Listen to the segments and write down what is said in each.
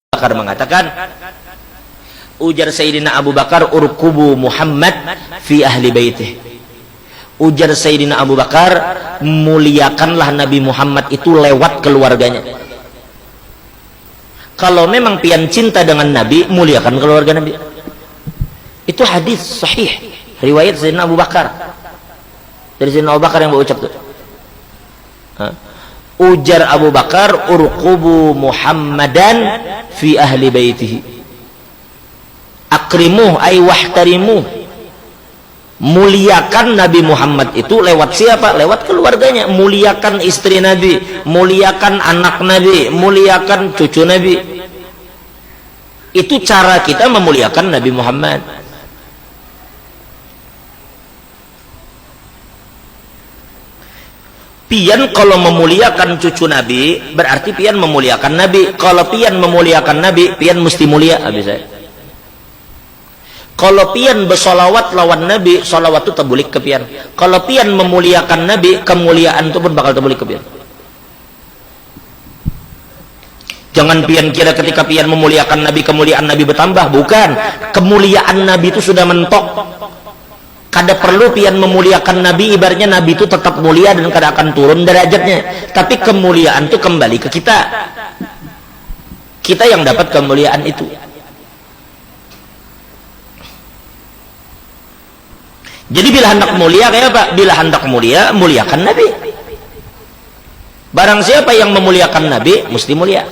Bakar mengatakan, ujar Sayyidina Abu Bakar, urkubu Muhammad fi ahli baitih. Ujar Sayyidina Abu Bakar, muliakanlah Nabi Muhammad itu lewat keluarganya. Kalau memang pian cinta dengan Nabi, muliakan keluarga Nabi. Itu hadis sahih riwayat Sayyidina Abu Bakar. Dari Sayyidina Abu Bakar yang berucap tuh. Ujar Abu Bakar, urqubu Muhammadan fi ahli baitihi. Akrimuh ay wahtarimuh. Muliakan Nabi Muhammad itu lewat siapa? Lewat keluarganya. Muliakan istri Nabi, muliakan anak Nabi, muliakan cucu Nabi. Itu cara kita memuliakan Nabi Muhammad. Pian kalau memuliakan cucu Nabi, berarti pian memuliakan Nabi. Kalau pian memuliakan Nabi, pian mesti mulia. Habis saya. Kalau pian bersolawat lawan Nabi, solawat itu terbulik ke pian. Kalau pian memuliakan Nabi, kemuliaan itu pun bakal terbulik ke pian. Jangan pian kira ketika pian memuliakan Nabi, kemuliaan Nabi bertambah. Bukan. Kemuliaan Nabi itu sudah mentok. Kada perlu pian memuliakan Nabi, ibaratnya Nabi itu tetap mulia dan kada akan turun derajatnya. Tapi kemuliaan itu kembali ke kita. Kita yang dapat kemuliaan itu. Jadi bila hendak mulia kayak apa? Bila hendak mulia, muliakan Nabi. Barang siapa yang memuliakan Nabi, mesti mulia.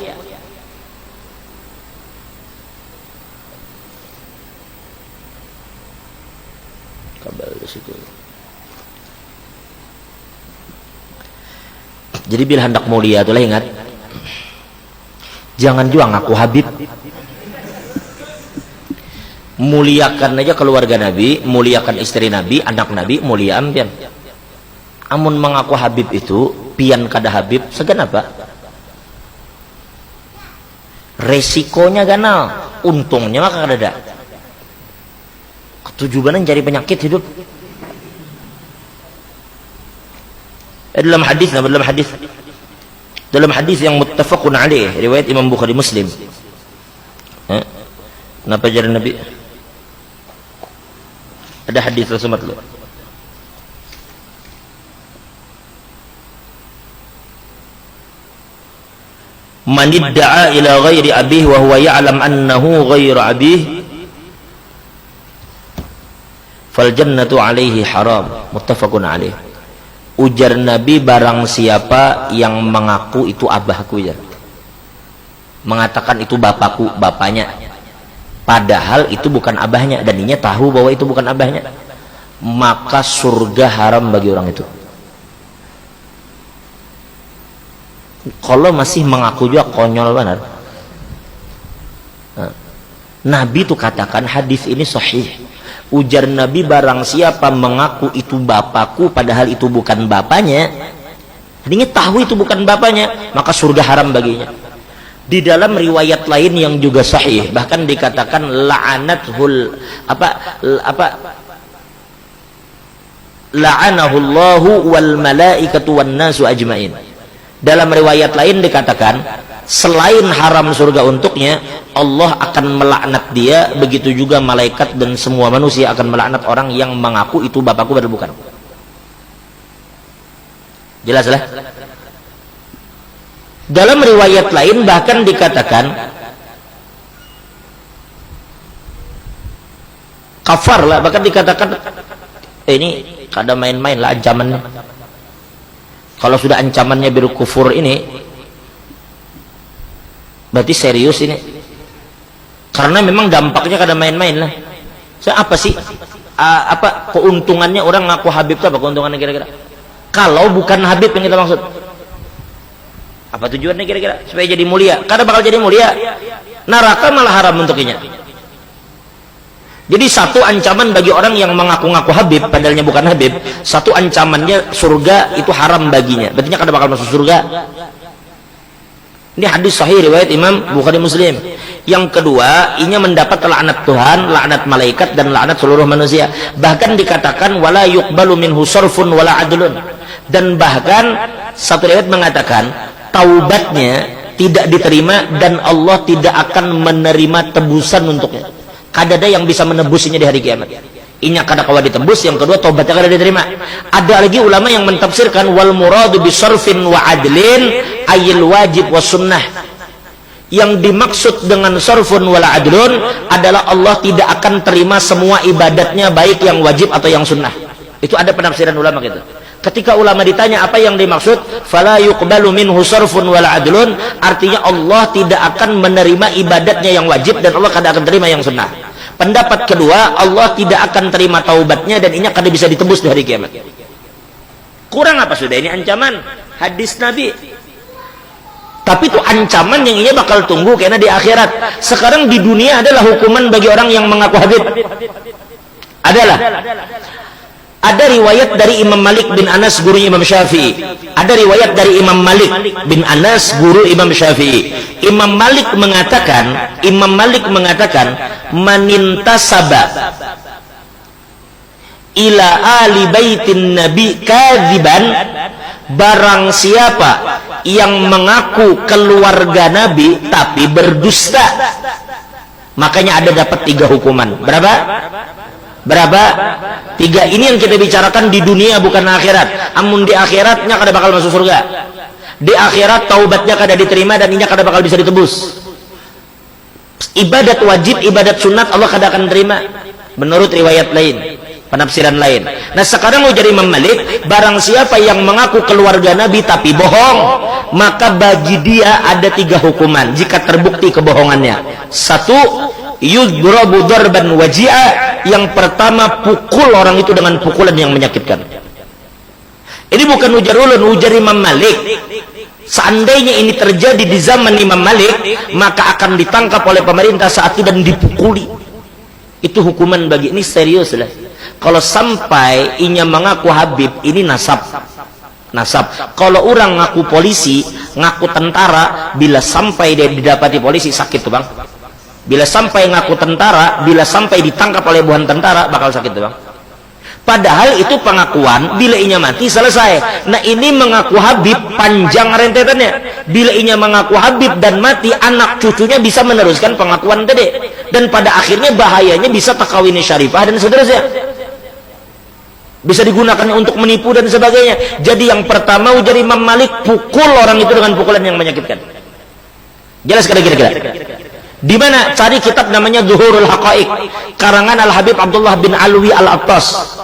Jadi bila hendak mulia itulah ingat, jangan juga ngaku Habib. Muliakan aja keluarga Nabi, muliakan istri Nabi, anak Nabi, mulia ampian. Amun mengaku Habib itu pian kada Habib, segan apa? Resikonya ganal, untungnya maka kada ada. Ketujuan cari penyakit hidup. Dalam hadis yang muttafaqun alaih riwayat Imam Bukhari Muslim. Kenapa ajaran Nabi? Ada hadis Rasulullah. Man idda'a ila ghairi abihi wa huwa ya'lam annahu ghairu abihi fal jannatu alaihi haram. Muttafaqun alaih. Ujar Nabi, barang siapa yang mengaku itu abahku, ya, mengatakan itu bapakku, bapaknya, padahal itu bukan abahnya, dan dia tahu bahwa itu bukan abahnya, maka surga haram bagi orang itu. Kalau masih mengaku juga konyol benar. Nabi itu katakan, hadis ini sahih. Ujar Nabi, barang siapa mengaku itu bapakku padahal itu bukan bapaknya, dia tahu itu bukan bapaknya, maka surga haram baginya. Di dalam riwayat lain yang juga sahih bahkan dikatakan la'anahullahu wal malaikatu wan nasu ajmain. Dalam riwayat lain dikatakan, selain haram surga untuknya, Allah akan melaknat dia, begitu juga malaikat dan semua manusia akan melaknat orang yang mengaku itu bapakku padahal bukan. Jelas lah. Dalam riwayat lain bahkan dikatakan kafar lah, bahkan dikatakan ini kada main-main lah ancamannya. Kalau sudah ancamannya berkufur ini, berarti serius ini. Karena memang dampaknya kada main-main lah. Apa sih apa keuntungannya orang ngaku Habib itu? Apa keuntungannya kira-kira? Kalau bukan Habib yang kita maksud, apa tujuannya kira-kira? Supaya jadi mulia. Kada bakal jadi mulia, neraka malah haram untuknya. Jadi satu ancaman bagi orang yang mengaku-ngaku Habib padahalnya bukan Habib, satu ancamannya surga itu haram baginya, berarti kada bakal masuk surga. Ini hadis sahih riwayat Imam Bukhari Muslim. Yang kedua, inya mendapat laknat Tuhan, laknat malaikat, dan laknat seluruh manusia. Bahkan dikatakan wala yuqbalu minhu sarfun wala adlun. Dan bahkan satu riwayat mengatakan taubatnya tidak diterima dan Allah tidak akan menerima tebusan untuknya. Kadada yang bisa menebusinya di hari kiamat. Inya kada kawa ditebus, yang kedua tobatnya kada diterima. Ada lagi ulama yang mentafsirkan wal muradu bisarfin wa adlin ayil wajib was sunnah. Yang dimaksud dengan sarfun wala adlun adalah Allah tidak akan terima semua ibadatnya, baik yang wajib atau yang sunnah. Itu ada penafsiran ulama gitu. Ketika ulama ditanya apa yang dimaksud fala yuqbalu minhu sarfun wala adlun, artinya Allah tidak akan menerima ibadatnya yang wajib dan Allah kada akan terima yang sunnah. Pendapat kedua, Allah tidak akan terima taubatnya dan ini kada bisa ditebus di hari kiamat. Kurang apa sudah, ini ancaman hadis Nabi. Tapi itu ancaman yang ini bakal tunggu karena di akhirat. Sekarang di dunia adalah hukuman bagi orang yang mengaku habib. Adalah ada riwayat dari Imam Malik bin Anas guru Imam Syafi'i. Ada riwayat dari Imam Malik bin Anas guru Imam Syafi'i. Imam Malik mengatakan manintasaba ila ali baitin nabi kadziban, barang siapa yang mengaku keluarga Nabi tapi berdusta, makanya ada dapat 3 hukuman. Berapa? 3. Ini yang kita bicarakan di dunia, bukan akhirat. Amun di akhiratnya kada bakal masuk surga. Di akhirat taubatnya kada diterima dan ini kada bakal bisa ditebus. Ibadat wajib, ibadat sunat Allah kada akan terima menurut riwayat lain, penafsiran lain. Nah sekarang mau jadi Imam Malik, barang siapa yang mengaku keluarga Nabi tapi bohong, maka bagi dia ada 3 hukuman jika terbukti kebohongannya. 1, yudrabu darban waji'a. Yang pertama, pukul orang itu dengan pukulan yang menyakitkan. Ini bukan ujar ulun, ujar Imam Malik. Seandainya ini terjadi di zaman Imam Malik, maka akan ditangkap oleh pemerintah saat itu dan dipukuli. Itu hukuman bagi ini, serius lah. Kalau sampai inya mengaku habib, ini nasab. Kalau orang ngaku polisi, ngaku tentara, bila sampai dia didapati polisi sakit tuh bang. Bila sampai ngaku tentara, bila sampai ditangkap oleh buhan tentara, bakal sakit tuh bang. Padahal itu pengakuan, bila inya mati selesai. Nah ini mengaku habib, panjang rentetannya. Bila inya mengaku habib dan mati, anak cucunya bisa meneruskan pengakuan tadi. Dan pada akhirnya bahayanya bisa takawini syarifah dan seterusnya. Bisa digunakan untuk menipu dan sebagainya. Jadi yang pertama ujar Imam Malik, pukul orang itu dengan pukulan yang menyakitkan. Jelas kira-kira? Di mana? Cari kitab namanya Zuhurul Haqaiq, karangan Al Habib Abdullah bin Alwi Al Attas.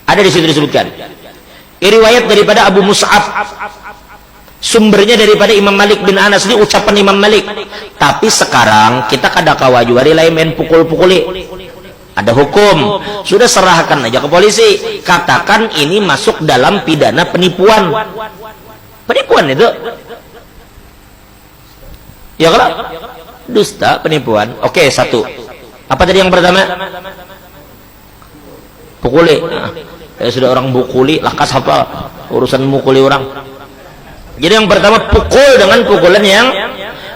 Ada di situ disebutkan. Riwayat daripada Abu Mus'ab. Sumbernya daripada Imam Malik bin Anas, ini ucapan Imam Malik. Tapi sekarang kita kada kawaju hari lain main pukul-pukuli. Ada hukum, sudah serahkan aja ke polisi. Katakan ini masuk dalam pidana penipuan. Penipuan itu. Ya kalau dusta, penipuan. Oke, 1. Apa tadi yang pertama? Pukuli. Ya sudah orang bukuli, lakas apa urusan mukuli orang. Jadi yang pertama pukul dengan pukulan yang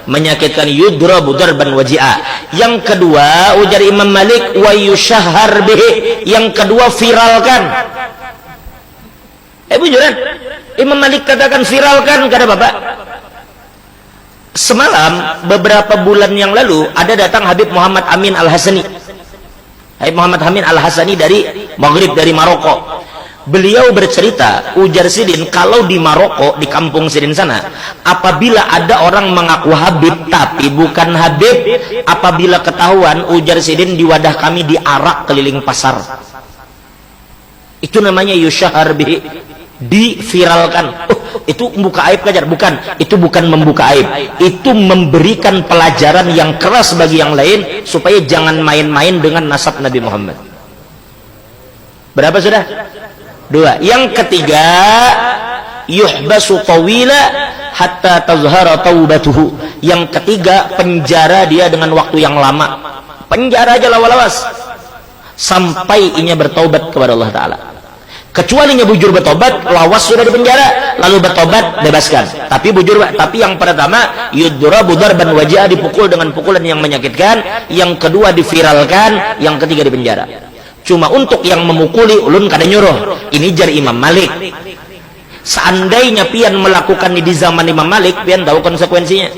menyakitkan, yudrabu darban waji'a. Yang kedua ujar Imam Malik wa yushahhar bihi. Yang kedua viralkan. Bujuran Imam Malik katakan viralkan, kata Bapak. Semalam beberapa bulan yang lalu ada datang Habib Muhammad Amin Al-Hasani. Habib Muhammad Amin Al-Hasani dari Maghrib, dari Maroko. Beliau bercerita, ujar Sidin, kalau di Maroko, di kampung Sidin sana, apabila ada orang mengaku Habib tapi bukan Habib, apabila ketahuan, ujar Sidin, di wadah kami diarak keliling pasar. Itu namanya yushahar bihi, diviralkan. Itu membuka aib kajar? Bukan, itu bukan membuka aib, itu memberikan pelajaran yang keras bagi yang lain supaya jangan main-main dengan nasab Nabi Muhammad. Berapa sudah? 2. Yang ketiga, yuhbasu tawila hatta tazhara taubatuhu. Yang ketiga, penjara dia dengan waktu yang lama. Penjara aja lawas sampai inya bertaubat kepada Allah Ta'ala. Kecuali bujur bertobat, lawas sudah di penjara, lalu bertobat, bebaskan. Tapi bujur, tapi yang pertama yudrabu darban waji'a, dipukul dengan pukulan yang menyakitkan. Yang kedua diviralkan, yang ketiga di penjara. Cuma untuk yang memukuli ulun kada nyuruh. Ini jar Imam Malik. Seandainya pian melakukan di zaman Imam Malik, pian tahu konsekuensinya.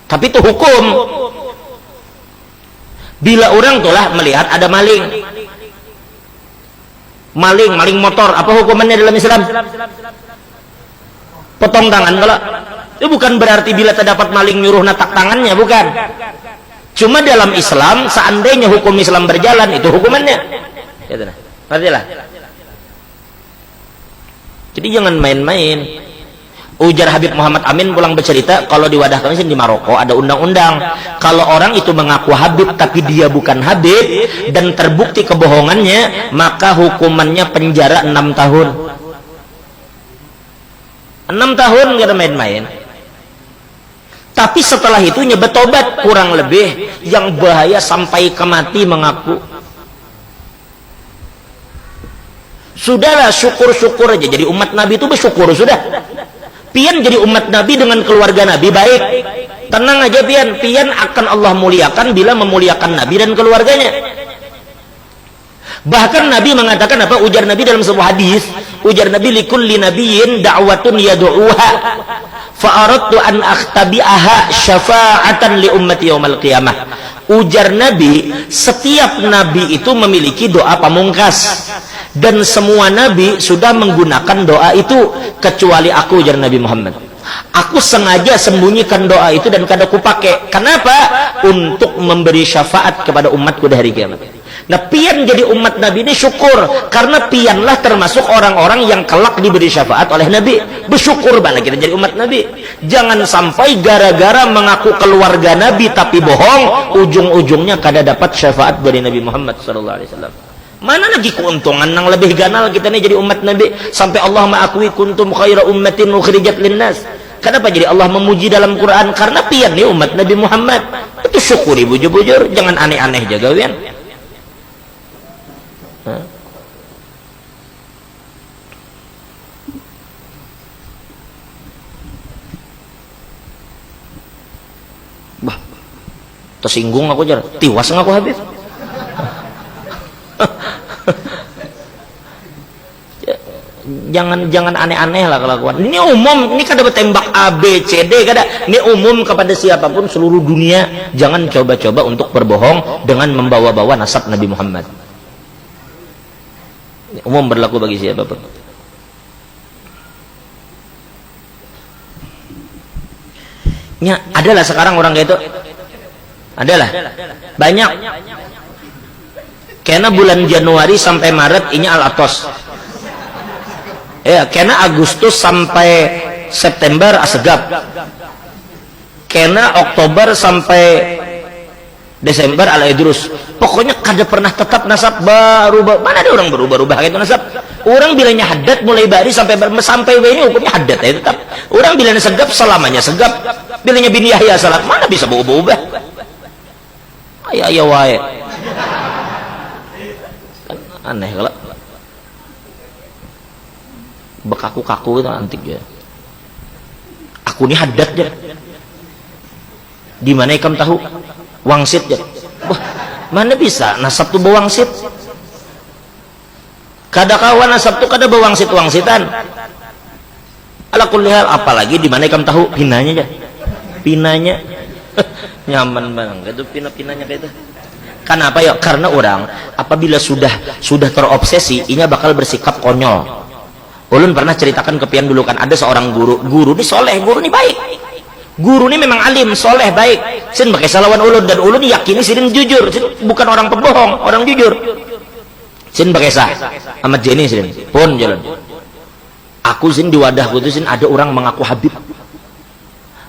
Tapi itu hukum. Bila orang telah melihat ada maling motor, apa hukumannya dalam Islam? Potong tangan. Kalau itu bukan berarti bila terdapat maling nyuruh natak tangannya, bukan. Cuma dalam Islam, seandainya hukum Islam berjalan, itu hukumannya. Ya, ngertilah. Jadi jangan main-main. Ujar Habib Muhammad Amin pulang bercerita, kalau di wadah kami di Maroko ada undang-undang, kalau orang itu mengaku Habib tapi dia bukan Habib dan terbukti kebohongannya, maka hukumannya penjara 6 tahun. 6 tahun, gak ada main-main. Tapi setelah itu bertobat, kurang lebih yang bahaya sampai ke mati mengaku. Sudahlah, syukur-syukur aja jadi umat Nabi itu bersyukur sudah. Pian jadi umat Nabi dengan keluarga Nabi baik. Tenang aja pian akan Allah muliakan bila memuliakan Nabi dan keluarganya. Bahkan Nabi mengatakan apa? Ujar Nabi dalam sebuah hadis, ujar Nabi, likulli nabiyyin da'watun yad'uha fa aradtu an akhtabi'aha syafa'atan li ummati yaumil qiyamah. Ujar Nabi, setiap nabi itu memiliki doa pamungkas dan semua nabi sudah menggunakan doa itu kecuali aku, ujar Nabi Muhammad. Aku sengaja sembunyikan doa itu dan kada ku pakai. Kenapa? Untuk memberi syafaat kepada umatku di hari kiamat. Nah, pian jadi umat Nabi ini syukur, karena pianlah termasuk orang-orang yang kelak diberi syafaat oleh Nabi. Bersyukur banget kita jadi umat Nabi. Jangan sampai gara-gara mengaku keluarga Nabi tapi bohong, ujung-ujungnya kada dapat syafaat dari Nabi Muhammad SAW. Mana lagi keuntungan yang lebih ganal kita nih jadi umat Nabi, sampai Allah mengakui kuntum khaira ummatin ukhrijat linnas. Kenapa jadi Allah memuji dalam Quran? Karena pian nih umat Nabi Muhammad. Itu syukuri bujur-bujur, jangan aneh-aneh jaga pian. Bah, tersinggung aku jar, tiwas ngaku habis. Jangan aneh-aneh lah kelakuan. Ini umum, ini kada bertembak A B C D, kada. Ini umum kepada siapapun seluruh dunia. Jangan coba-coba untuk berbohong dengan membawa-bawa nasab Nabi Muhammad. Ini umum berlaku bagi siapapun. Ya, adalah sekarang orang kayak itu. Adalah. Banyak. Karena bulan Januari sampai Maret ini Al-Atos. Ya, karena Agustus sampai September Asegab. Karena Oktober sampai Desember Al-Idrus. Pokoknya kada pernah tetap nasab berubah. Mana ada orang berubah-ubah gitu nasab? Orang bilangnya haddad mulai bari sampai W ini hukumnya haddad ya tetap. Orang bilangnya segap selamanya segap. Bilangnya bin Yahya salat, mana bisa berubah-ubah? Ayo wae. Kan aneh kalau bekaku-kaku itu antik ya. Aku ini haddad ya. Di mana ikam tahu? Wangsit ya. Wah, mana bisa nasab tuh bawangsit? Kada kawan nasab tuh kada bawangsit-wangsitan. Ala kulli hal, apalagi di mana ikam tahu pinanya ya. Pinanya nyaman banget itu pina-pinanya kayak itu. Kenapa ya? Karena orang apabila sudah terobsesi, inya bakal bersikap konyol. Ulun pernah ceritakan ke pian dulu kan, ada seorang guru ini soleh, guru ini baik, guru ini memang alim, soleh, baik. Sin pakai salawan ulun dan ulun yakini sin jujur, sin bukan orang pembohong, orang jujur. Sin pakai sah, Ahmad Jeni sin pun jalan. Aku sin di wadahku itu sin ada orang mengaku Habib,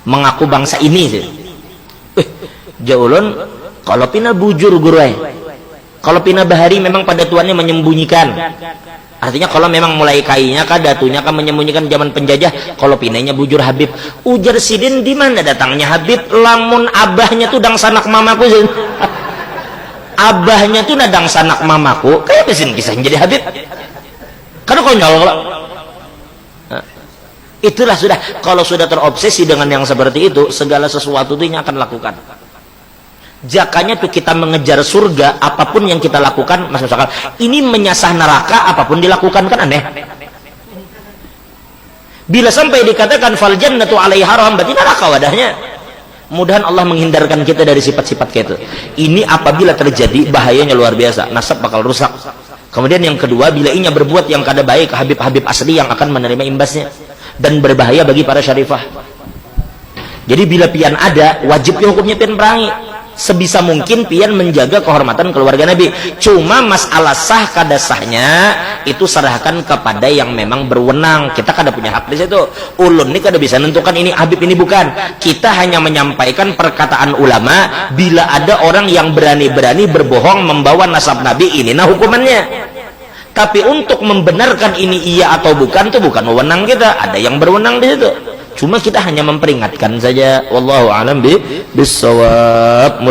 mengaku bangsa ini sin. Ulun kalau pina bujur guru kalau pina bahari memang pada tuannya menyembunyikan. Artinya kalau memang mulai kainya kah datunya kan menyembunyikan zaman penjajah, kalau pinanya bujur Habib. Ujar sidin di mana datangnya Habib? Lamun abahnya tuh dang sanak mamaku sin. Abahnya tuh nadang sanak mamaku, kayak pesin kisah jadi Habib. Karena konyol kalau. Nah, itulah sudah, kalau sudah terobsesi dengan yang seperti itu, segala sesuatu itu akan lakukan. Jakanya tuh kita mengejar surga, apapun yang kita lakukan masuk akal. Ini menyasar neraka, apapun dilakukan kan aneh. Bila sampai dikatakan fal jannatu 'alaiha haram, berarti neraka wadahnya. Mudahan Allah menghindarkan kita dari sifat-sifat kayak itu. Ini apabila terjadi bahayanya luar biasa, nasab bakal rusak. Kemudian yang kedua, bila inya berbuat yang kada baik, habib-habib asli yang akan menerima imbasnya dan berbahaya bagi para syarifah. Jadi bila pian ada, wajibnya hukumnya pian perangi. Sebisa mungkin pian menjaga kehormatan keluarga Nabi. Cuma masalah sah kada sahnya itu serahkan kepada yang memang berwenang. Kita kada punya hak di situ. Ulun ini kada bisa menentukan ini habib ini bukan. Kita hanya menyampaikan perkataan ulama. Bila ada orang yang berani-berani berbohong membawa nasab Nabi, ini nah hukumannya. Tapi untuk membenarkan ini iya atau bukan itu bukan wewenang kita. Ada yang berwenang di situ. Cuma kita hanya memperingatkan saja. Wallahu a'lam bishawab.